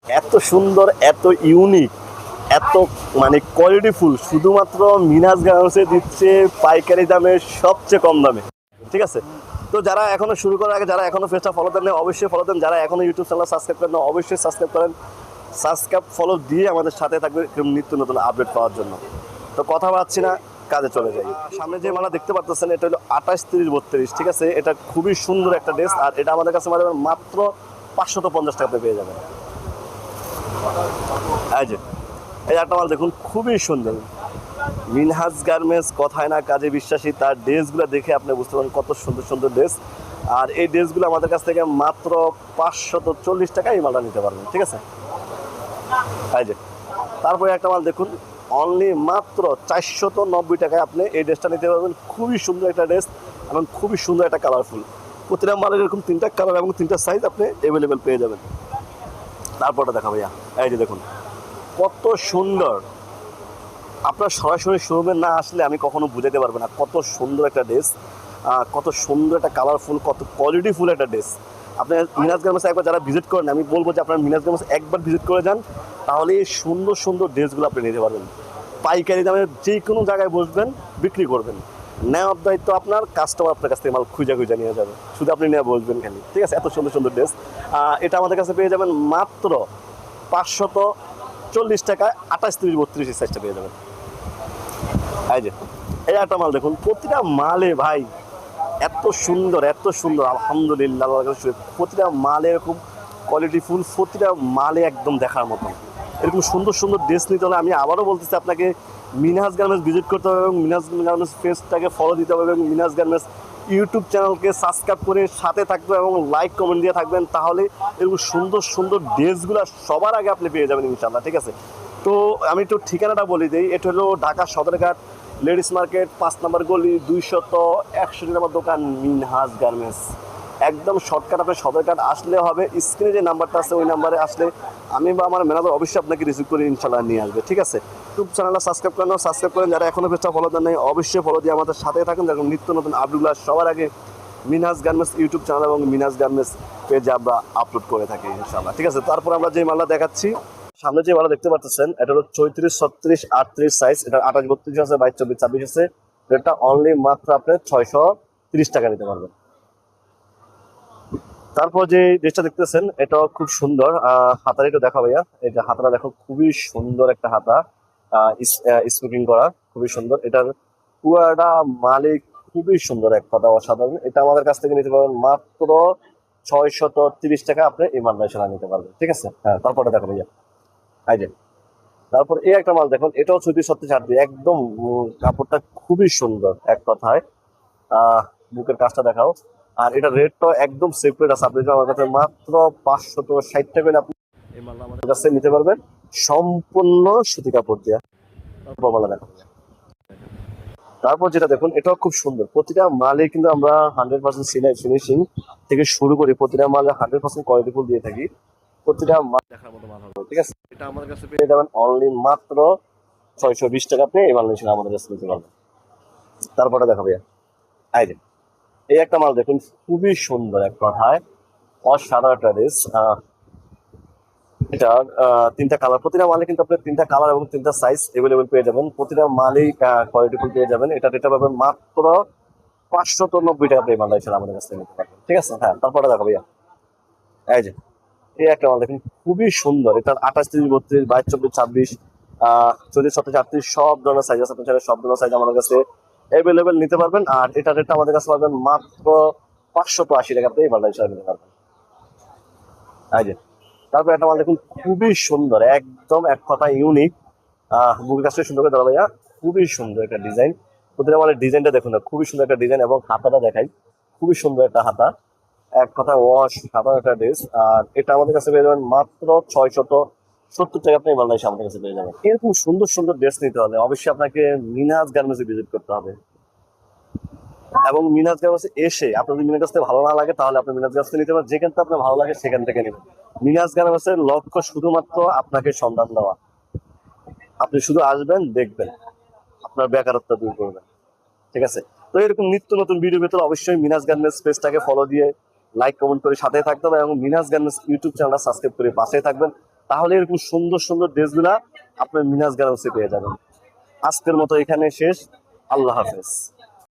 এত সুন্দর, এত ইউনিক, এত মানে কোয়ালিটিফুল শুধুমাত্র মিনাজ গার্মেন্টসে দিচ্ছে পাইকারি দামে, সবচেয়ে কম দামে। ঠিক আছে, তো যারা এখনো শুরু করার আগে যারা এখনো পেজটা ফলো দেন অবশ্যই ফলো দেন, যারা এখনো ইউটিউব চ্যানেল সাবস্ক্রাইব করেন অবশ্যই সাবস্ক্রাইব করেন, সাবস্ক্রাইব ফলো দিয়ে আমাদের সাথে থাকবে নিত্য নতুন আপডেট পাওয়ার জন্য। তো কথা বাড়াচ্ছি না, কাজে চলে যাই। সামনে যে মালা দেখতে পাচ্ছেন এটা হলো 28, 30, 32। ঠিক আছে, এটা খুবই সুন্দর একটা ড্রেস, আর এটা আমাদের কাছে মাত্র 550 টাকাতে পেয়ে যাবেন। এই যে এই একটা মাল দেখুন, খুবই সুন্দর। মিনহাজ গার্মেন্টস, কথায় না কাজে বিশ্বাসী, তার ড্রেসগুলো দেখে আপনি বুঝতে পারেন কত সুন্দর সুন্দর ড্রেস। আর এই ড্রেসগুলো আমাদের কাছ থেকে মাত্র 540 টাকায় এই মালটা নিতে পারবেন। ঠিক আছে, এই যে তারপরে একটা মাল দেখুন, অনলি মাত্র 490 টাকায় আপনি এই ড্রেসটা নিতে পারবেন। খুবই সুন্দর একটা ড্রেস এবং খুবই সুন্দর একটা কালারফুল। প্রতিটা মালের এরকম 3টা কালার এবং 3টা সাইজ আপনি অ্যাভেলেবেল পেয়ে যাবেন। তারপরটা দেখা ভাইয়া, এই যে দেখুন কত সুন্দর। আপনার সরাসরি শোরুমে না আসলে আমি কখনো বুঝাতে পারবো না কত সুন্দর একটা ড্রেস, কত সুন্দর একটা কালারফুল, কত কোয়ালিটিফুল একটা ড্রেস। আপনি মিনাজ গার্মেন্টস একবার যারা ভিজিট করেন, আমি বলবো যে আপনার মিনাজ গার্মেন্টস একবার ভিজিট করে যান, তাহলে এই সুন্দর সুন্দর ড্রেসগুলো আপনি নিতে পারবেন। পাইকারি দামে যে কোনো জায়গায় বসবেন, বিক্রি করবেন, নেওয়ার দায়িত্ব আপনার, কাস্টমার আপনার কাছ থেকে মাল খুঁজে খুঁজে নিয়ে যাবে, শুধু আপনি নিয়ে বসবেন খালি। ঠিক আছে, এত সুন্দর সুন্দর ড্রেস এটা আমাদের কাছে পেয়ে যাবেন মাত্র 540 টাকায়। 28, 30, 32 সাইজটা পেয়ে যাবেন। এই যে এই একটা মাল দেখুন, প্রতিটা মালে ভাই এত সুন্দর, এত সুন্দর, আলহামদুলিল্লাহ। প্রতিটা মালে এরকম কোয়ালিটিফুল, প্রতিটা মালে একদম দেখার মতো। এরকম সুন্দর সুন্দর ড্রেস নিতে হলে আমি আবারও বলতেছি আপনাকে মিনহাজ গার্মেন্টস ভিজিট করতে হবে এবং মিনহাজ গার্মেন্টস পেজটাকে ফলো দিতে হবে এবং মিনহাজ গার্মেন্টস ইউটিউব চ্যানেলকে সাবস্ক্রাইব করে সাথে থাকবে এবং লাইক কমেন্ট দিয়ে থাকবেন, তাহলে এরকম সুন্দর সুন্দর ড্রেসগুলো সবার আগে আপনি পেয়ে যাবেন ইনশাল্লাহ। ঠিক আছে, তো আমি একটু ঠিকানাটা বলে দিই। এটা হলো ঢাকা সদরঘাট লেডিস মার্কেট, 5 নম্বর গলি, 261 নম্বর দোকান, মিনহাজ গার্মেন্টস। একদম শর্টকাট, আপনি সদরঘাট আসলে হবে। স্ক্রিনে যে নাম্বারটা আছে ওই নাম্বারে আসলে আমি বা আমার ম্যানেজার অবশ্যই আপনাকে রিসিভ করে ইনশাল্লাহ নিয়ে আসবে। ঠিক আছে, ইউটিউব চ্যানেলটা সাবস্ক্রাইব করেন, যারা এখনো পেজটা ফলো দেন নাই অবশ্যই ফলো দিয়ে আমাদের সাথে থাকুন, যেরকম নিত্য নতুন আপডেটগুলো সবার আগে মিনহাজ গার্মেন্টস ইউটিউব চ্যানেল এবং মিনহাজ গার্মেন্টস পেজে আমরা আপলোড করে থাকি ইনশাল্লাহ। ঠিক আছে, তারপর আমরা যে মালটা দেখাচ্ছি, সামনে যে মালটা দেখতে পাচ্ছেন এটা হলো 34, 36, 38 সাইজ। এটা 28, 32 আছে, 22, 24, 26 আছে। এটা অনলি মাত্র আপনি 630 টাকা নিতে পারবেন। তারপর যে ড্রেসটা দেখতেছেন এটাও খুব সুন্দর, হাতাটা একটু দেখা ভাইয়া। এই যে হাতাটা দেখো, খুবই সুন্দর একটা হাতা, স্মোকিং করা, খুবই সুন্দর। এটার পুরাটা মালিক খুবই সুন্দর, এক কথা অসাধারণ। এটা আমাদের কাছ থেকে নিতে পারবেন মাত্র 630 টাকা, আপনি এই মালটা নিতে পারবেন। ঠিক আছে, হ্যাঁ তারপরে দেখো ভাইয়া, এই যে তারপর এই একটা মাল দেখুন, এটাও 36, 37, একদম কাপড়টা খুবই সুন্দর, এক কথায় বুকের কাজটা দেখাও। আর এটা রেটটা একদম সেপারেট আছে, আপনি আমার কাছে মাত্র 560 টাকা আপনি এই মালটা আমাদের কাছে নিতে পারবেন সম্পূর্ণ সুতি কাপড় দিয়ে। তারপর মালা দেখো, তারপর যেটা দেখুন এটাও খুব সুন্দর। প্রতিটা মালে কিন্তু আমরা 100% সিলাই ফিনিশিং থেকে শুরু করি, প্রতিটা মালে 100% কোয়ালিটিফুল দিয়ে থাকি। প্রতিটা মাল দেখার মতো মাল হবে। ঠিক আছে, এটা আমাদের কাছে পেয়ে যাবেন অনলি মাত্র 620 টাকা, আপনি এই মাল নিয়ে আমাদের কাছে নিতে পারবেন। তারপরে দেখা ভাইয়া, এই যে এই একটা মাল দেখুন, খুবই সুন্দর, এক কথায় অসাধারণ একটা ড্রেস। এটা 3টা কালার, প্রতিটা মালে কিন্তু আপনি 3টা কালার এবং 3টা সাইজ অ্যাভেলেবেল পেয়ে যাবেন। প্রতিটা মালেই কোয়ালিটিফুল পেয়ে যাবেন। এটা পাবেন মাত্র 590 টাকা পেয়ে মালটা এসে আমাদের কাছ থেকে নিতে পারবেন। ঠিক আছে, হ্যাঁ তারপরে দেখো ভাইয়া, এই যে এই একটা মাল দেখুন, খুবই সুন্দর। এটার 28, 30, 32, 22, 24, 26, 34, 37, 38 সব ধরনের সাইজ আছে। আপনার সব ধরনের সাইজ আমাদের কাছে অ্যাভেলেবেল নিতে পারবেন। আর এটা রেটটা আমাদের কাছে পাবেন মাত্র 580 টাকা, আপনি এই মালটা হিসাবে নিতে পারবেন। এই যে তারপর একটা মাল দেখুন, খুবই সুন্দর, একদম এক কথা ইউনিক। বুকের কাছে সুন্দর করে ধরা ভাইয়া, খুবই সুন্দর একটা ডিজাইন। প্রতিটা মালের ডিজাইনটা দেখুন না, খুবই সুন্দর একটা ডিজাইন এবং হাতাটা দেখাই, খুবই সুন্দর একটা হাতা, এক কথা ওয়াশ সাধারণ একটা ড্রেস। আর এটা আমাদের কাছে পেয়ে যাবেন মাত্র 670 টাকা, আপনি মালটা এসে আমাদের কাছে পেয়ে যাবেন। এরকম সুন্দর সুন্দর ড্রেস নিতে হলে অবশ্যই আপনাকে মিনাজ গার্মেন্টসে ভিজিট করতে হবে এবং মিনাজ গার্মেন্টসে এসে আপনার যদি মিনাজ গার্মেন্টস ভালো না লাগে তাহলে আপনি মিনাজ গার্মেন্টস নিতে পারেন, যেখান থেকে আপনার ভালো লাগে সেখান থেকে নেবেন। মিনাজ গার্মেন্টসের লক্ষ্য শুধুমাত্র আপনাকে সন্ধান দেওয়া। আপনি শুধু আসবেন, দেখবেন, আপনার বেকারত্ব দূর করবেন। ঠিক আছে, তো এরকম নিত্য নতুন ভিডিও পেতে অবশ্যই মিনাজ গার্মেন্টস পেজটাকে ফলো দিয়ে লাইক কমেন্ট করে সাথে থাকতে হবে এবং মিনাজ গার্মেন্টস ইউটিউব চ্যানেলটা সাবস্ক্রাইব করে পাশে থাকবেন, তাহলে এরকম সুন্দর সুন্দর ড্রেসগুলা আপনার মিনাজ গার্মেন্টসে পেয়ে যাবেন। আজকের মতো এখানে শেষ। আল্লাহ হাফেজ।